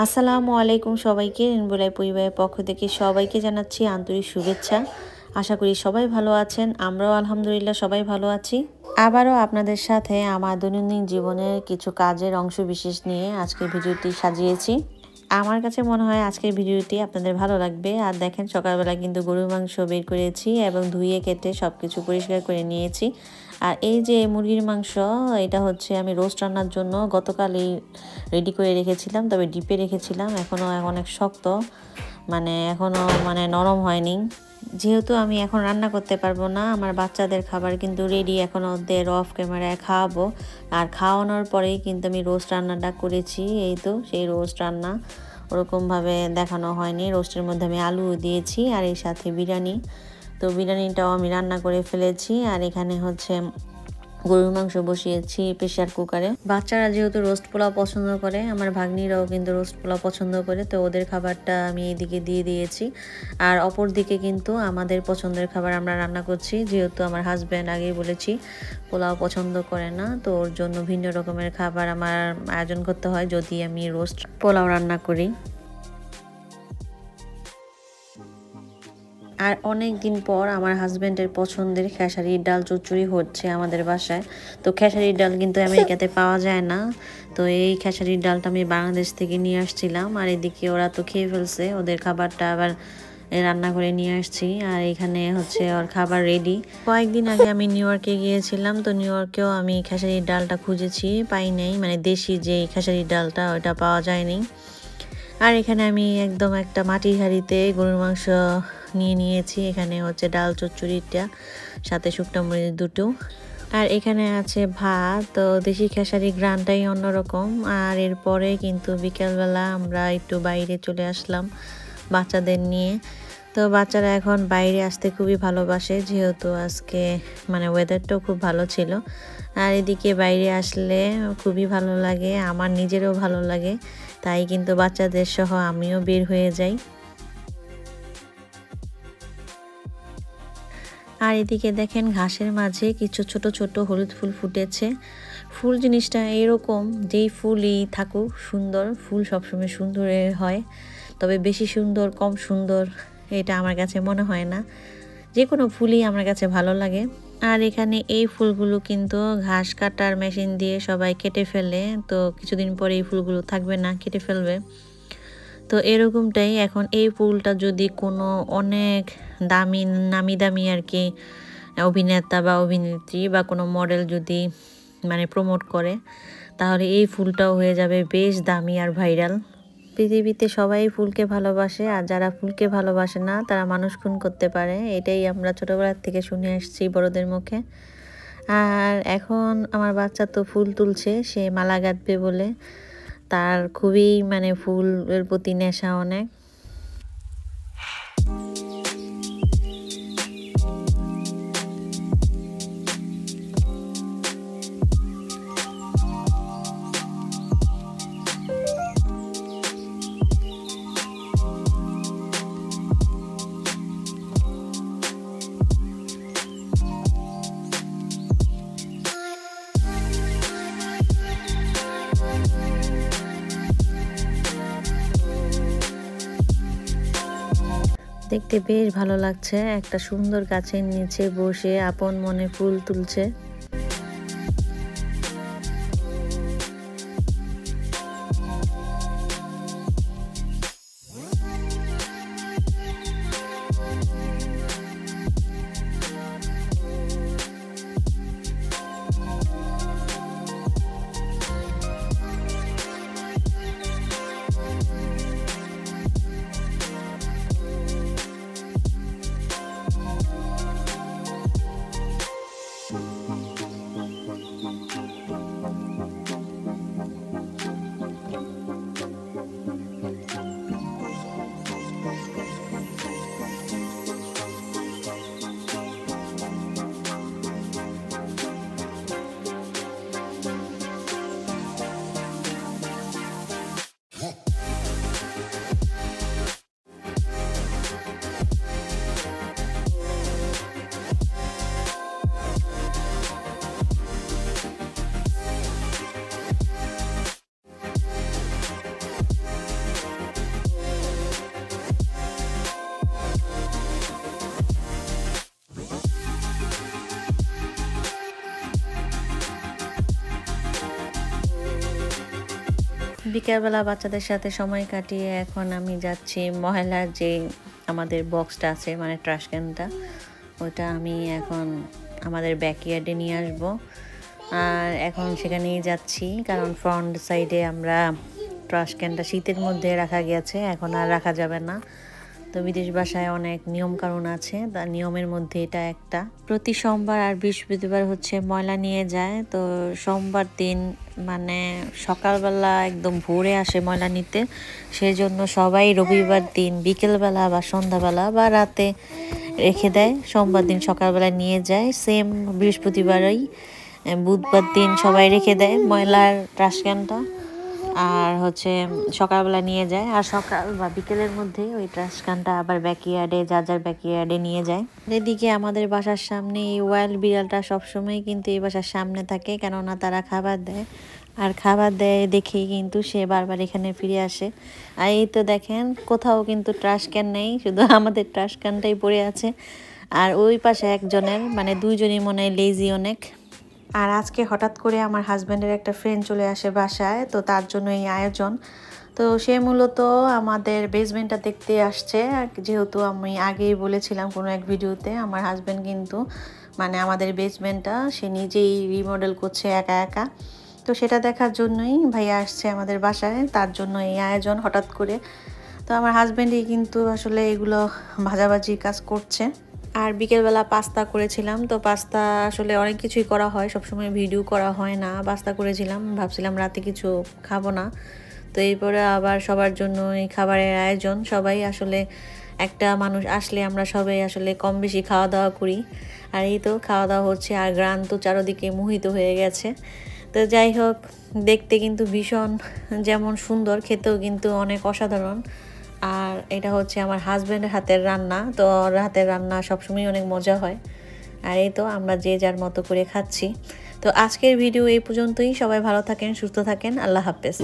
আসসালামু আলাইকুম সবাইকে রেনবোলাই পরিবারের পক্ষ থেকে সবাইকে জানাচ্ছি আন্তরিক শুভেচ্ছা। আশা করি সবাই ভালো আছেন, আমরাও আলহামদুলিল্লাহ সবাই ভালো আছি। আবারও আপনাদের সাথে আমার দৈনন্দিন জীবনের কিছু কাজের অংশ বিশেষ নিয়ে আজকের ভিডিওটি সাজিয়েছি। আমার কাছে মনে হয় আজকের ভিডিওটি আপনাদের ভালো লাগবে। আর দেখেন সকালবেলা কিন্তু গরুর মাংস বের করেছি এবং ধুয়ে কেটে সব কিছু পরিষ্কার করে নিয়েছি। আর এই যে মুরগির মাংস, এটা হচ্ছে আমি রোস্ট রান্নার জন্য গতকালই রেডি করে রেখেছিলাম, তবে ডিপে রেখেছিলাম। এখনও অনেক শক্ত, এখনও নরম হয়নি। যেহেতু আমি এখন রান্না করতে পারবো না, আমার বাচ্চাদের খাবার কিন্তু রেডি, এখন ওদের অফ ক্যামেরায় খাওয়াবো। আর খাওয়ানোর পরেই কিন্তু আমি রোস্ট রান্নাটা করেছি। এই তো সেই রোস্ট রান্না, ওরকমভাবে দেখানো হয়নি। রোস্টের মধ্যে আমি আলু দিয়েছি আর এর সাথে বিরিয়ানি। তো বিরিয়ানিটাও আমি রান্না করে ফেলেছি। আর এখানে হচ্ছে গরুর মাংস বসিয়েছি প্রেশার কুকারে। বাচ্চারা যেহেতু রোস্ট পোলাও পছন্দ করে, আমার ভাগ্নিরাও কিন্তু রোস্ট পোলাও পছন্দ করে, তো ওদের খাবারটা আমি এইদিকে দিয়ে দিয়েছি। আর অপর দিকে কিন্তু আমাদের পছন্দের খাবার আমরা রান্না করছি, যেহেতু আমার হাজব্যান্ড আগেই বলেছি পোলাও পছন্দ করে না, তো ওর জন্য ভিন্ন রকমের খাবার আমার আয়োজন করতে হয় যদি আমি রোস্ট পোলাও রান্না করি। আর অনেক দিন পর আমার হাজব্যান্ডের পছন্দের খেসারির ডাল চচ্চড়ি হচ্ছে আমাদের বাসায়। তো খেসারির ডাল কিন্তু আমেরিকাতে পাওয়া যায় না, তো এই খেসারির ডালটা আমি বাংলাদেশ থেকে নিয়ে আসছিলাম। আর এদিকে ওরা তো খেয়ে ফেলছে, ওদের খাবারটা আবার রান্না করে নিয়ে আসছি। আর এখানে হচ্ছে ওর খাবার রেডি। কয়েকদিন আগে আমি নিউ ইয়র্কে গিয়েছিলাম, তো নিউ ইয়র্কেও আমি খেসারির ডালটা খুঁজেছি, পাই নাই। দেশি যে খেসারির ডালটা ওটা পাওয়া যায়নি। আর এখানে আমি একদম একটা মাটির হাঁড়িতে গরুর মাংস নিয়ে নিয়েছি। এখানে হচ্ছে ডাল চচ্চড়িটা, সাথে শুকনো মরিচ দুটো, আর এখানে আছে ভাত। তো দেশি খেসারি গ্রানটাই অন্যরকম। আর এরপরে কিন্তু বিকেলবেলা আমরা একটু বাইরে চলে আসলাম বাচ্চাদের নিয়ে। তো বাচ্চারা এখন বাইরে আসতে খুবই ভালোবাসে, যেহেতু আজকে ওয়েদারটাও খুব ভালো ছিল। আর এদিকে বাইরে আসলে খুবই ভালো লাগে, আমার নিজেরও ভালো লাগে, তাই কিন্তু বাচ্চাদের সহ আমিও বের হয়ে যাই। আর এদিকে দেখেন ঘাসের মাঝে কিছু ছোট ছোট হলুদ ফুল ফুটেছে। ফুল জিনিসটা এরকম, যেই ফুলই থাকুক সুন্দর, ফুল সবসময় সুন্দর হয়, তবে বেশি সুন্দর কম সুন্দর এটা আমার কাছে মনে হয় না, যে কোনো ফুলই আমার কাছে ভালো লাগে। আর এখানে এই ফুলগুলো কিন্তু ঘাস কাটার মেশিন দিয়ে সবাই কেটে ফেলে, তো কিছুদিন পরে এই ফুলগুলো থাকবে না, কেটে ফেলবে। তো এরকমটাই এখন এই ফুলটা যদি কোনো অনেক দামি নামি দামি আর কি অভিনেতা বা অভিনেত্রী বা কোনো মডেল যদি প্রমোট করে, তাহলে এই ফুলটাও হয়ে যাবে বেশ দামি আর ভাইরাল। পৃথিবীতে সবাই ফুলকে ভালোবাসে, আর যারা ফুলকে ভালোবাসে না তারা মানুষ খুন করতে পারে, এটাই আমরা ছোটোবেলার থেকে শুনে আসছি বড়দের মুখে। আর এখন আমার বাচ্চা তো ফুল তুলছে, সে মালা গাঁথবে বলে, তার খুবই ফুলের প্রতি নেশা অনেক। দেখতে বেশ ভালো লাগছে, একটা সুন্দর গাছের নিচে বসে আপন মনে ফুল তুলছে। বিকেলবেলা বাচ্চাদের সাথে সময় কাটিয়ে এখন আমি যাচ্ছি ময়লার যে আমাদের বক্সটা আছে মানে ট্রাশ ক্যানটা, ওটা আমি এখন আমাদের ব্যাকইয়ার্ডে নিয়ে আসব। আর এখন সেখানেই যাচ্ছি, কারণ ফ্রন্ট সাইডে আমরা ট্রাশ ক্যানটা শীতের মধ্যে রাখা গেছে, এখন আর রাখা যাবে না। তো বিদেশ বাসায় অনেক নিয়ম কানুন আছে, তার নিয়মের মধ্যে এটা একটা। প্রতি সোমবার আর বৃহস্পতিবার হচ্ছে ময়লা নিয়ে যায়। তো সোমবার দিন মানে সকালবেলা একদম ভোরে আসে ময়লা নিতে, সেই জন্য সবাই রবিবার দিন বিকেলবেলা বা সন্ধ্যাবেলা বা রাতে রেখে দেয়, সোমবার দিন সকালবেলা নিয়ে যায়। সেম বৃহস্পতিবারই বুধবার দিন সবাই রেখে দেয় ময়লার ট্রাশ ক্যানটা, আর হচ্ছে সকালবেলা নিয়ে যায়। আর সকাল বা বিকেলের মধ্যে ওই ট্রাশ ক্যানটা আবার ব্যাকইয়ার্ডে যার ব্যাকইয়ার্ডে নিয়ে যায়। এদিকে আমাদের বাসার সামনে এই ওয়াইল্ড বিড়ালটা সবসময় কিন্তু এই বাসার সামনে থাকে, কেননা তারা খাবার দেয়, আর খাবার দেয় দেখেই কিন্তু সে বারবার এখানে ফিরে আসে। আর এই তো দেখেন কোথাও কিন্তু ট্রাশ ক্যান নেই, শুধু আমাদের ট্রাশ ক্যানটাই পড়ে আছে। আর ওই পাশে একজনের মানে দুইজনই মনে হয় লেজি অনেক। আর আজকে হঠাৎ করে আমার হাজব্যান্ডের একটা ফ্রেন্ড চলে আসে বাসায়, তো তার জন্য এই আয়োজন। তো সে মূলত আমাদের বেসমেন্টটা দেখতে আসছে, যেহেতু আমি আগেই বলেছিলাম কোনো এক ভিডিওতে আমার হাজব্যান্ড কিন্তু মানে আমাদের বেসমেন্টটা সে নিজেই রিমডেল করছে একা একা। তো সেটা দেখার জন্যই ভাইয়া আসছে আমাদের বাসায়, তার জন্য এই আয়োজন হঠাৎ করে। তো আমার হাজব্যান্ডই কিন্তু আসলে এগুলো ভাজাভাজি কাজ করছে। আর বিকেলবেলা পাস্তা করেছিলাম, তো পাস্তা আসলে অনেক কিছুই করা হয়, সবসময় ভিডিও করা হয় না। পাস্তা করেছিলাম, ভাবছিলাম রাতে কিছু খাবো না, তো এরপরে আবার সবার জন্য এই খাবারের আয়োজন। সবাই আসলে একটা মানুষ আসলে আমরা সবাই আসলে কম বেশি খাওয়া দাওয়া করি। আর এই তো খাওয়া দাওয়া হচ্ছে, আর গ্রান তো চারদিকে মোহিত হয়ে গেছে। তো যাই হোক, দেখতে কিন্তু ভীষণ যেমন সুন্দর, খেতেও কিন্তু অনেক অসাধারণ। আর এটা হচ্ছে আমার হাজব্যান্ডের হাতের রান্না, তো ওর হাতের রান্না সবসময় অনেক মজা হয়। আর এই তো আমরা যে যার মতো করে খাচ্ছি। তো আজকের ভিডিও এই পর্যন্তই। সবাই ভালো থাকেন, সুস্থ থাকেন, আল্লাহ হাফেজ।